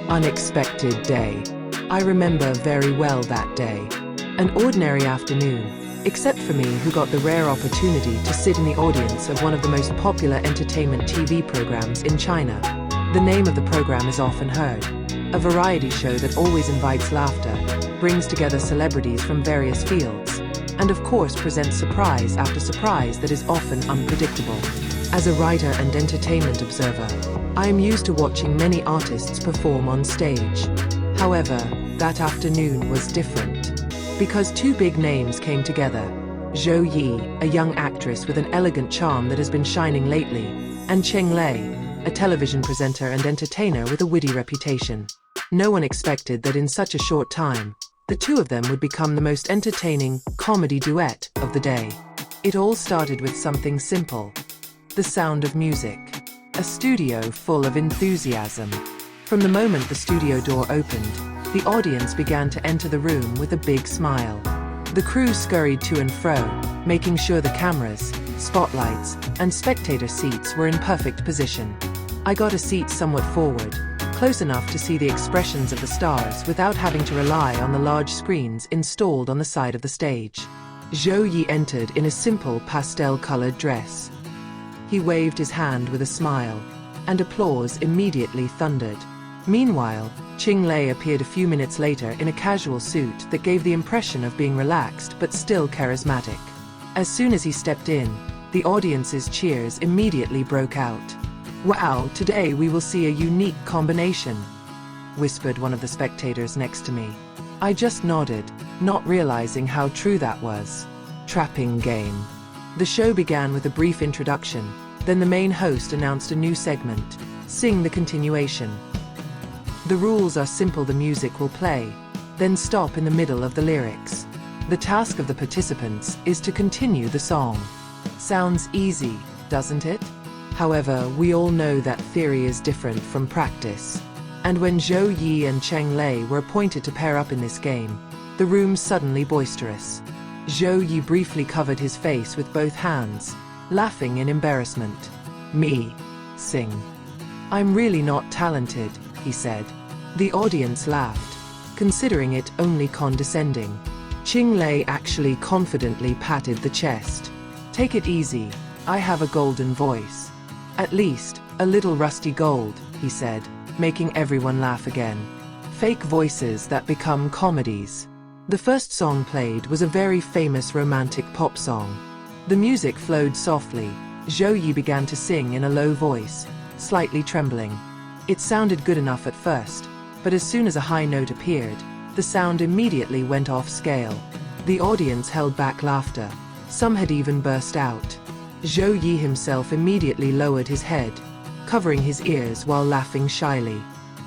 Unexpected day. I remember very well that day. An ordinary afternoon, except for me, who got the rare opportunity to sit in the audience of one of the most popular entertainment TV programs in China. The name of the program is often heard. A variety show that always invites laughter, brings together celebrities from various fields, and of course presents surprise after surprise that is often unpredictable. As a writer and entertainment observer, I am used to watching many artists perform on stage. However, that afternoon was different, because two big names came together. Zhou Ye, a young actress with an elegant charm that has been shining lately, and Cheng Lei, a television presenter and entertainer with a witty reputation. No one expected that in such a short time, the two of them would become the most entertaining comedy duet of the day. It all started with something simple: the sound of music. A studio full of enthusiasm. From the moment the studio door opened, the audience began to enter the room with a big smile. The crew scurried to and fro, making sure the cameras, spotlights, and spectator seats were in perfect position. I got a seat somewhat forward, close enough to see the expressions of the stars without having to rely on the large screens installed on the side of the stage. Zhou Ye entered in a simple pastel-colored dress. He waved his hand with a smile, and applause immediately thundered. Meanwhile, Cheng Lei appeared a few minutes later in a casual suit that gave the impression of being relaxed but still charismatic. As soon as he stepped in, the audience's cheers immediately broke out. "Wow, today we will see a unique combination," whispered one of the spectators next to me. I just nodded, not realizing how true that was. Trapping game. The show began with a brief introduction, then the main host announced a new segment: Sing the Continuation. The rules are simple: the music will play, then stop in the middle of the lyrics. The task of the participants is to continue the song. Sounds easy, doesn't it? However, we all know that theory is different from practice. And when Zhou Ye and Cheng Lei were appointed to pair up in this game, the room suddenly boisterous. Zhou Ye briefly covered his face with both hands, laughing in embarrassment. "Me? Sing? I'm really not talented," he said. The audience laughed, considering it only condescending. Cheng Lei actually confidently patted the chest. "Take it easy, I have a golden voice. At least, a little rusty gold," he said, making everyone laugh again. Fake voices that become comedies. The first song played was a very famous romantic pop song. The music flowed softly. Zhou Ye began to sing in a low voice, slightly trembling. It sounded good enough at first, but as soon as a high note appeared, the sound immediately went off scale. The audience held back laughter. Some had even burst out. Zhou Ye himself immediately lowered his head, covering his ears while laughing shyly.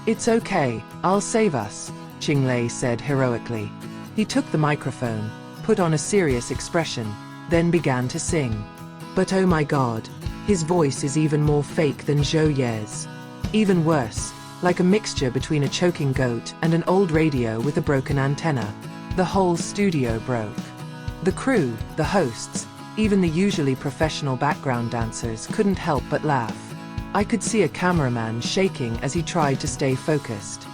"It's okay, I'll save us," Cheng Lei said heroically. He took the microphone, put on a serious expression, then began to sing. But oh my god, his voice is even more fake than Zhou Ye's. Even worse, like a mixture between a choking goat and an old radio with a broken antenna. The whole studio broke. The crew, the hosts, even the usually professional background dancers couldn't help but laugh. I could see a cameraman shaking as he tried to stay focused.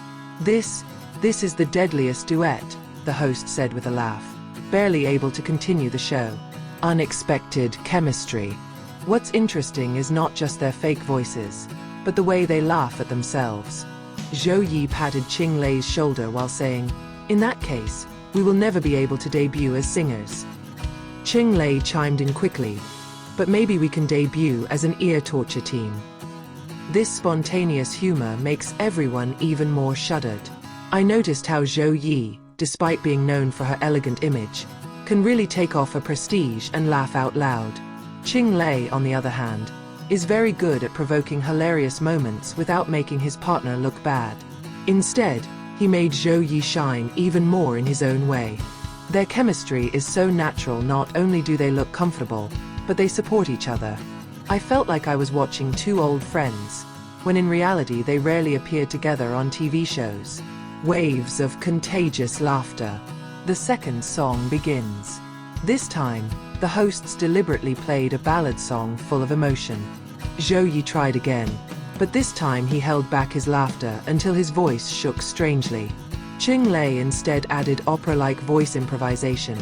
This is the deadliest duet," the host said with a laugh, barely able to continue the show. Unexpected chemistry. What's interesting is not just their fake voices, but the way they laugh at themselves. Zhou Ye patted Cheng Lei's shoulder while saying, "In that case, we will never be able to debut as singers." Cheng Lei chimed in quickly, "But maybe we can debut as an ear torture team." This spontaneous humor makes everyone even more shuddered. I noticed how Zhou Ye, despite being known for her elegant image, can really take off her prestige and laugh out loud. Cheng Lei, on the other hand, is very good at provoking hilarious moments without making his partner look bad. Instead, he made Zhou Ye shine even more in his own way. Their chemistry is so natural. Not only do they look comfortable, but they support each other. I felt like I was watching two old friends, when in reality they rarely appeared together on TV shows. Waves of contagious laughter. The second song begins. This time, the hosts deliberately played a ballad song full of emotion. Zhou Ye tried again, But this time he held back his laughter until his voice shook strangely. Cheng Lei instead added opera-like voice improvisation,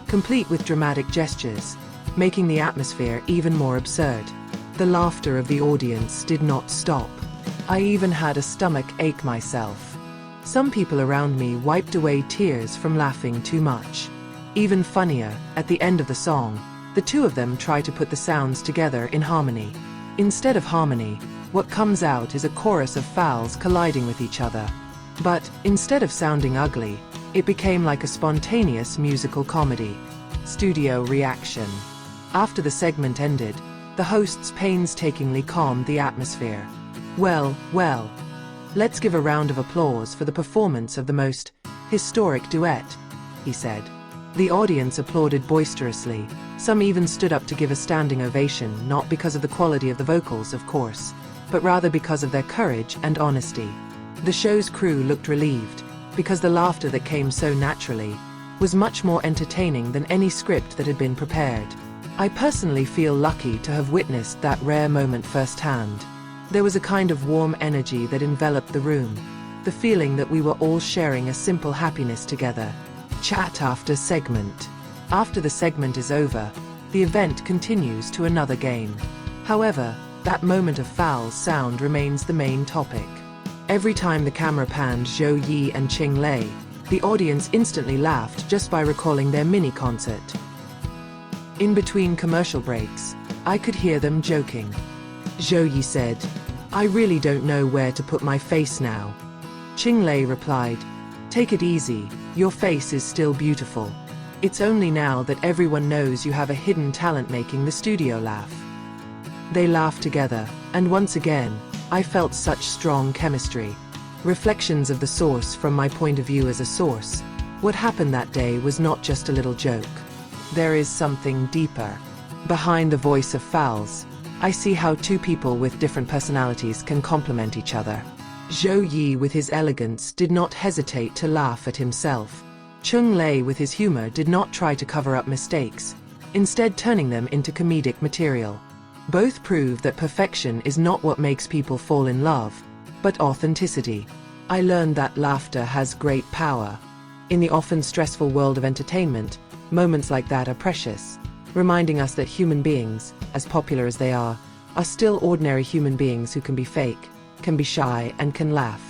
complete with dramatic gestures, making the atmosphere even more absurd. The laughter of the audience did not stop. I even had a stomach ache myself. Some people around me wiped away tears from laughing too much. Even funnier, at the end of the song, the two of them try to put the sounds together in harmony. Instead of harmony, what comes out is a chorus of fouls colliding with each other. But, instead of sounding ugly, it became like a spontaneous musical comedy. Studio reaction. After the segment ended, the hosts painstakingly calmed the atmosphere. Well, let's give a round of applause for the performance of the most historic duet, he said. The audience applauded boisterously. Some even stood up to give a standing ovation, not because of the quality of the vocals, of course, but rather because of their courage and honesty. The show's crew looked relieved, because the laughter that came so naturally was much more entertaining than any script that had been prepared. I personally feel lucky to have witnessed that rare moment firsthand. There was a kind of warm energy that enveloped the room, the feeling that we were all sharing a simple happiness together. Chat after segment. After the segment is over, the event continues to another game. However, that moment of foul sound remains the main topic. Every time the camera panned Zhou Ye and Cheng Lei, the audience instantly laughed just by recalling their mini-concert. In between commercial breaks, I could hear them joking. Zhou Ye said, "I really don't know where to put my face now." Cheng Lei replied, "Take it easy, your face is still beautiful. It's only now that everyone knows you have a hidden talent making the studio laugh." They laughed together, and once again, I felt such strong chemistry. Reflections of the source from my point of view as a source. What happened that day was not just a little joke. There is something deeper. Behind the voice of fouls, I see how two people with different personalities can complement each other. Zhou Ye with his elegance did not hesitate to laugh at himself. Cheng Lei with his humor did not try to cover up mistakes, instead turning them into comedic material. Both prove that perfection is not what makes people fall in love, but authenticity. I learned that laughter has great power. In the often stressful world of entertainment, moments like that are precious, reminding us that human beings, as popular as they are still ordinary human beings who can be fake, can be shy, and can laugh.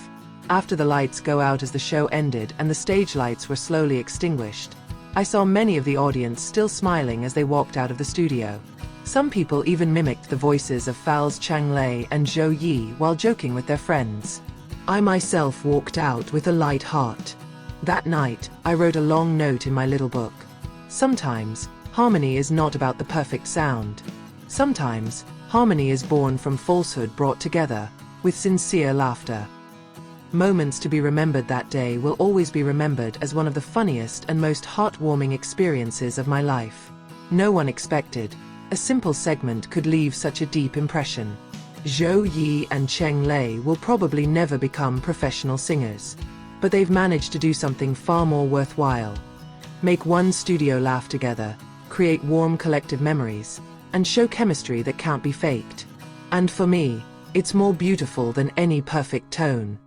After the lights go out as the show ended and the stage lights were slowly extinguished, I saw many of the audience still smiling as they walked out of the studio. Some people even mimicked the voices of Fowl's Cheng Lei and Zhou Ye while joking with their friends. I myself walked out with a light heart. That night, I wrote a long note in my little book. Sometimes, harmony is not about the perfect sound. Sometimes, harmony is born from falsehood brought together with sincere laughter. Moments to be remembered that day will always be remembered as one of the funniest and most heartwarming experiences of my life. No one expected a simple segment could leave such a deep impression. Zhou Ye and Cheng Lei will probably never become professional singers, but they've managed to do something far more worthwhile. Make one studio laugh together, create warm collective memories, and show chemistry that can't be faked. And for me, it's more beautiful than any perfect tone.